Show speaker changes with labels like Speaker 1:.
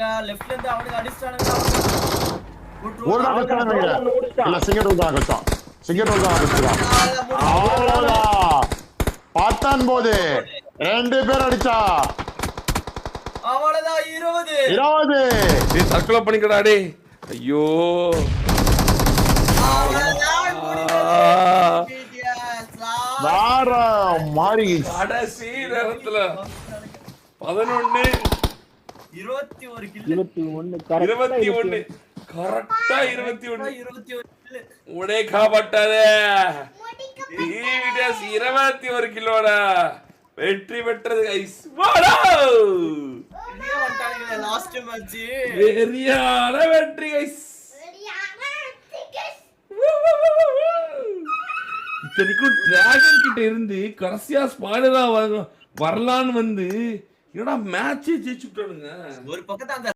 Speaker 1: லெஃப்ட்ல இருந்து அவனுக்கு அடிச்சானுங்க.
Speaker 2: ஒரு நாள் கஷ்டம் இல்ல சிங்கர் தான் கஷ்டம். சிங்கர் தான் கஷ்டம். அவ்வளவுதான் 19 2 பேர் அடிச்சா
Speaker 1: அவ்வளவுதான் 20
Speaker 3: டேய் தற்கொலை பண்ணிக்கடா டேய். ஐயோ
Speaker 2: வேற மாறி
Speaker 3: கடைசி நேரத்துல 11
Speaker 1: 21 கில்
Speaker 4: 21
Speaker 3: கரெக்டா 21
Speaker 1: 21 கில்
Speaker 3: உடே காப்பாட்டாதே. டிவிடிஎஸ் 21 கிலோடா வெற்றி பெற்றது கைஸ். வாடா
Speaker 1: இங்க வந்துட்டானுங்க லாஸ்ட் மேட்ச்.
Speaker 3: வெறியான வெற்றி கைஸ். இத்தனைக்கும் டிராகன் கிட்ட இருந்து கடைசியா ஸ்பாய்லரா வரலான்னு வந்து என்னடா மேட்சே ஜெயிச்சுட்டானுங்க.
Speaker 1: ஒரு பக்கத்துல அந்த